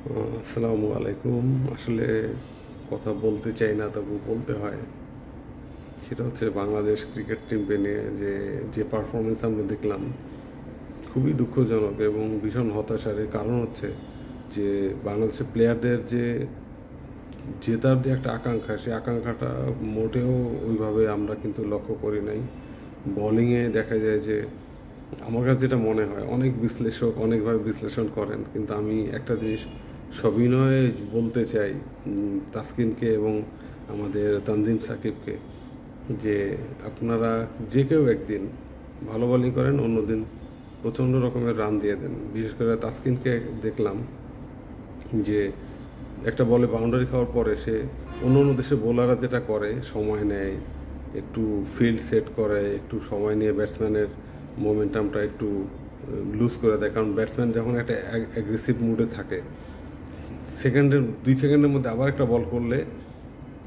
আসসালামু আলাইকুম। আসলে কথা বলতে চাই না, তবু বলতে হয়। সেটা হচ্ছে বাংলাদেশ ক্রিকেট টিমকে নিয়ে যে পারফরমেন্স আমরা দেখলাম, খুবই দুঃখজনক এবং ভীষণ হতাশার। এর কারণ হচ্ছে যে বাংলাদেশের প্লেয়ারদের যে জেতার যে একটা আকাঙ্ক্ষা, সেই আকাঙ্ক্ষাটা মোটেও ওইভাবে আমরা কিন্তু লক্ষ্য করি নাই। বোলিংয়ে দেখা যায় যে আমার কাছে যেটা মনে হয়, অনেক বিশ্লেষক অনেকভাবে বিশ্লেষণ করেন, কিন্তু আমি একটা জিনিস সবিনয়ে বলতে চাই তাসকিনকে এবং আমাদের তানজিম সাকিবকে, যে আপনারা যে কেউ একদিন ভালো বোলিং করেন, অন্যদিন প্রচণ্ড রকমের রান দিয়ে দেন। বিশেষ করে তাসকিনকে দেখলাম যে একটা বলে বাউন্ডারি খাওয়ার পরে সে অন্য অন্য দেশের বোলাররা যেটা করে, সময় নেয়, একটু ফিল্ড সেট করে, একটু সময় নিয়ে ব্যাটসম্যানের মোমেন্টামটা একটু লুজ করে দেয়। কারণ ব্যাটসম্যান যখন একটা অ্যাগ্রেসিভ মুডে থাকে, সেকেন্ডের 2 সেকেন্ডের মধ্যে আবার একটা বল করলে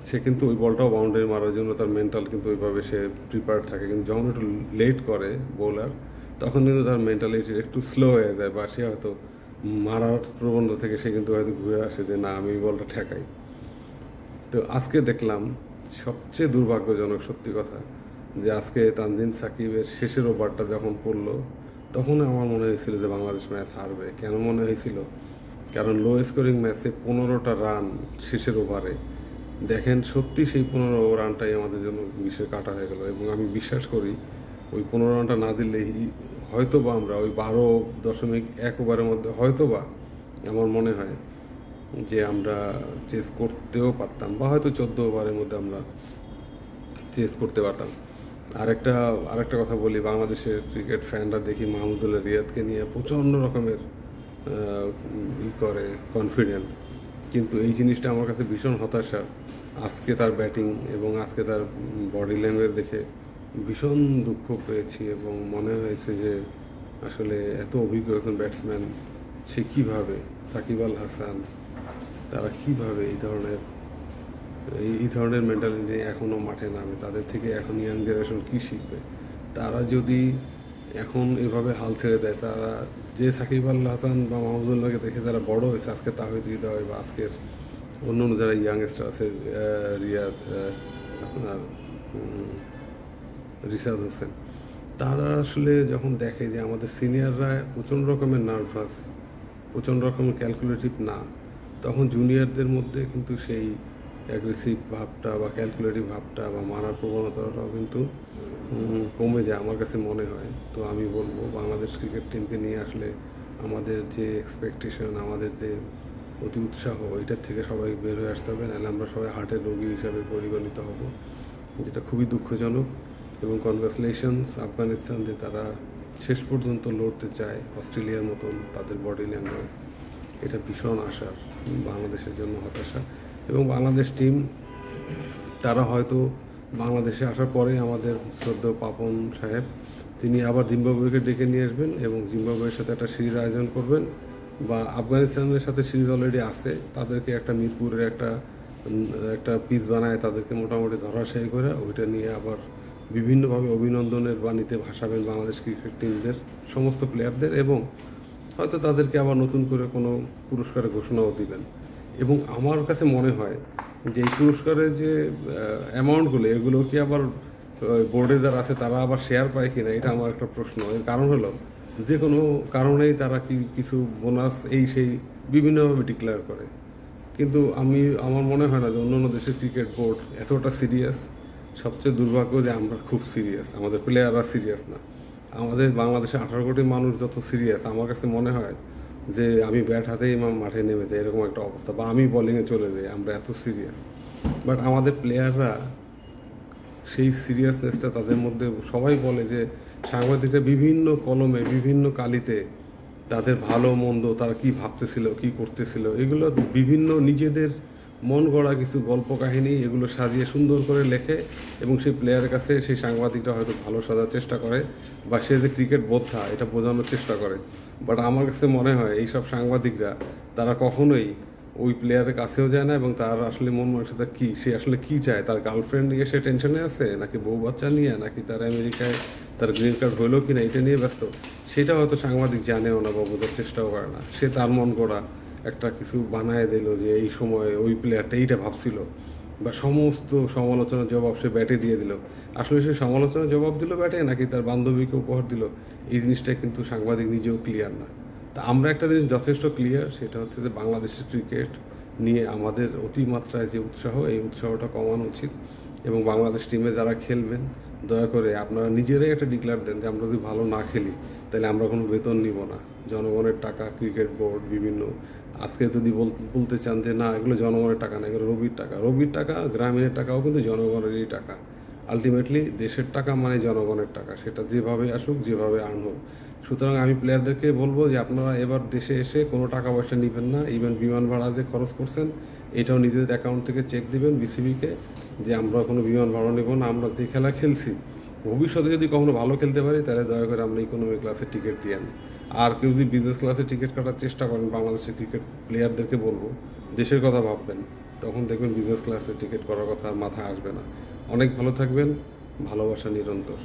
সে কিন্তু ওই বলটাও বাউন্ডারি মারার জন্য তার মেন্টাল কিন্তু ওইভাবে সে প্রিপেয়ার থাকে। কিন্তু যখন একটু লেট করে বোলার, তখন কিন্তু তার মেন্টালিটি একটু স্লো হয়ে যায়, বা সে হয়তো মারার প্রবণতা থেকে সে কিন্তু হয়তো ঘুরে আসে যে না, আমি এই বলটা ঠেকাই। তো আজকে দেখলাম সবচেয়ে দুর্ভাগ্যজনক সত্যি কথা, যে আজকে তানজিম সাকিবের শেষের ওভারটা যখন পড়লো, তখন আমার মনে হয়েছিল যে বাংলাদেশ ম্যাচ হারবে। কেন মনে হয়েছিল? কারণ লো স্কোরিং ম্যাচে 15টা রান শেষের ওভারে, দেখেন সত্যি সেই 15 রানটাই আমাদের জন্য বিশ্বের কাটা হয়ে গেল। এবং আমি বিশ্বাস করি ওই 15 রানটা না দিলেই হয়তো বা আমরা ওই 12.1 ওভারের মধ্যে হয়তো বা, আমার মনে হয় যে আমরা চেস করতেও পারতাম, বা হয়তো 14 ওভারের মধ্যে আমরা চেস করতে পারতাম। আরেকটা কথা বলি, বাংলাদেশের ক্রিকেট ফ্যানরা দেখি মাহমুদুল্লাহ রিয়াদকে নিয়ে প্রচণ্ড রকমের করে কনফিডেন্ট, কিন্তু এই জিনিসটা আমার কাছে ভীষণ হতাশা। আজকে তার ব্যাটিং এবং আজকে তার বডি ল্যাঙ্গুয়েজ দেখে ভীষণ দুঃখ পেয়েছি, এবং মনে হয়েছে যে আসলে এত অভিজ্ঞ একজন ব্যাটসম্যান, সে কীভাবে, সাকিব আল হাসান, তারা কীভাবে এই ধরনের মেন্টালিটি এখনও মাঠে নামে। তাদের থেকে এখন ইয়াং জেনারেশন কী শিখবে? তারা যদি এখন এভাবে হাল ছেড়ে দেয়, তারা যে সাকিব আল হাসান বা মাহমুদুল্লাহকে দেখে যারা বড় হয়েছে, আজকে তাহিদ হৃদয় বা আজকের অন্য অন্য যারা ইয়াংস্টার আছে, রিয়াদ, আপনার রিশাদ হোসেন, তারা আসলে যখন দেখে যে আমাদের সিনিয়ররা প্রচণ্ড রকমের নার্ভাস, প্রচণ্ড রকমের ক্যালকুলেটিভ না, তখন জুনিয়রদের মধ্যে কিন্তু সেই অ্যাগ্রেসিভ ভাবটা বা ক্যালকুলেটিভ ভাবটা বা মারার প্রবণতাটাও কিন্তু কমে যায় আমার কাছে মনে হয়। তো আমি বলবো বাংলাদেশ ক্রিকেট টিমকে নিয়ে আসলে আমাদের যে এক্সপেকটেশন, আমাদের যে অতি উৎসাহ, এটার থেকে সবাই বের হয়ে আসতে হবে, নাহলে আমরা সবাই হার্টের রোগী হিসাবে পরিগণিত হব, যেটা খুবই দুঃখজনক। এবং কনগ্রাচুলেশনস আফগানিস্তান, যে তারা শেষ পর্যন্ত লড়তে চায় অস্ট্রেলিয়ার মতন, তাদের বডি ল্যাঙ্গুয়েজ, এটা ভীষণ আশার, বাংলাদেশের জন্য হতাশা। এবং বাংলাদেশ টিম, তারা হয়তো বাংলাদেশে আসার পরে আমাদের শ্রদ্ধেয় পাপন সাহেব, তিনি আবার জিম্বাবুয়েকে ডেকে নিয়ে আসবেন এবং জিম্বাবুয়ের সাথে একটা সিরিজ আয়োজন করবেন, বা আফগানিস্তানের সাথে সিরিজ অলরেডি আছে, তাদেরকে একটা মিরপুরের একটা পিচ বানায় তাদেরকে মোটামুটি ধরাশায়ী করে ওইটা নিয়ে আবার বিভিন্নভাবে অভিনন্দনের বাণীতে ভাসাবেন বাংলাদেশ ক্রিকেট টিমদের সমস্ত প্লেয়ারদের, এবং হয়তো তাদেরকে আবার নতুন করে কোনো পুরস্কারের ঘোষণাও দিবেন। এবং আমার কাছে মনে হয় যে এই পুরস্কারের যে অ্যামাউন্টগুলো, এগুলো কি আবার বোর্ডে যারা আছে তারা আবার শেয়ার পায় কিনা, এটা আমার একটা প্রশ্ন। এর কারণ হলো, যে কোনো কারণেই তারা কিছু বোনাস এই সেই বিভিন্নভাবে ডিক্লেয়ার করে, কিন্তু আমার মনে হয় না যে অন্য অন্য দেশের ক্রিকেট বোর্ড এতটা সিরিয়াস। সবচেয়ে দুর্ভাগ্য যে আমরা খুব সিরিয়াস, আমাদের প্লেয়াররা সিরিয়াস না। আমাদের বাংলাদেশে 18 কোটি মানুষ যত সিরিয়াস, আমার কাছে মনে হয় যে আমি ব্যাট হাতেই মাঠে নেমে যাই, এরকম একটা অবস্থা, বা আমি বোলিংয়ে চলে যাই, আমরা এত সিরিয়াস। বাট আমাদের প্লেয়াররা সেই সিরিয়াসনেসটা তাদের মধ্যে, সবাই বলে যে সাংবাদিকরা বিভিন্ন কলমে বিভিন্ন কালিতে তাদের ভালো মন্দ, তারা কি ভাবতেছিল, কি করতেছিল, এগুলো বিভিন্ন নিজেদের মন গড়া কিছু গল্প কাহিনী, এগুলো সাজিয়ে সুন্দর করে লেখে, এবং সেই প্লেয়ারের কাছে সেই সাংবাদিকরা হয়তো ভালো সাজার চেষ্টা করে, বা সে যে ক্রিকেট বোদ্ধা এটা বোঝানোর চেষ্টা করে। বাট আমার কাছে মনে হয় এইসব সাংবাদিকরা, তারা কখনোই ওই প্লেয়ারের কাছেও যায় না, এবং তার আসলে মন মানসিকতা কী, সে আসলে কী চায়, তার গার্লফ্রেন্ড নিয়ে সে টেনশনে আছে, নাকি বউ বাচ্চা নিয়ে, নাকি তার আমেরিকায় তার গ্রিন কার্ড হইলো কিনা এটা নিয়ে ব্যস্ত, সেটা হয়তো সাংবাদিক জানেও না বা বোঝার চেষ্টাও করে না। সে তার মন গড়া একটা কিছু বানায় দিল যে এই সময় ওই প্লেয়ারটা এইটা ভাবছিল, বা সমস্ত সমালোচনার জবাব সে ব্যাটে দিয়ে দিল। আসলে সে সমালোচনার জবাব দিল ব্যাটে নাকি তার বান্ধবীকে উপহার দিল, এই জিনিসটা কিন্তু সাংবাদিক নিজেও ক্লিয়ার না। তা আমরা একটা জিনিস যথেষ্ট ক্লিয়ার, সেটা হচ্ছে যে বাংলাদেশের ক্রিকেট নিয়ে আমাদের অতিমাত্রায় যে উৎসাহ, এই উৎসাহটা কমানো উচিত। এবং বাংলাদেশ টিমে যারা খেলবেন, দয়া করে আপনারা নিজেরাই একটা ডিক্লেয়ার দেন যে আমরা যদি ভালো না খেলি তাহলে আমরা কোনো বেতন নিব না। জনগণের টাকা, ক্রিকেট বোর্ড বিভিন্ন, আজকে যদি বলতে চান যে না এগুলো জনগণের টাকা না, এগুলো রবির টাকা, গ্রামীণের টাকাও কিন্তু জনগণেরই টাকা। আলটিমেটলি দেশের টাকা মানে জনগণের টাকা, সেটা যেভাবে আসুক, যেভাবে আর্ন হোক। সুতরাং আমি প্লেয়ারদেরকে বলবো যে আপনারা এবার দেশে এসে কোনো টাকা পয়সা নেবেন না। ইভেন বিমান ভাড়া যে খরচ করছেন এটাও নিজেদের অ্যাকাউন্ট থেকে চেক দিবেন বিসিবিকে, যে আমরা কোনো বিমান ভাড়া নেব না। আমরা যে খেলা খেলছি, ভবিষ্যতে যদি কখনো ভালো খেলতে পারি তাহলে দয়া করে আমরা ইকোনমি ক্লাসের টিকিট দিয়েন। আর কেউ যদি বিজনেস ক্লাসে টিকিট কাটার চেষ্টা করেন, বাংলাদেশের ক্রিকেট প্লেয়ারদেরকে বলবো দেশের কথা ভাববেন, তখন দেখবেন বিজনেস ক্লাসে টিকিট করার কথা আর মাথায় আসবে না। অনেক ভালো থাকবেন, ভালোবাসা নিরন্তর।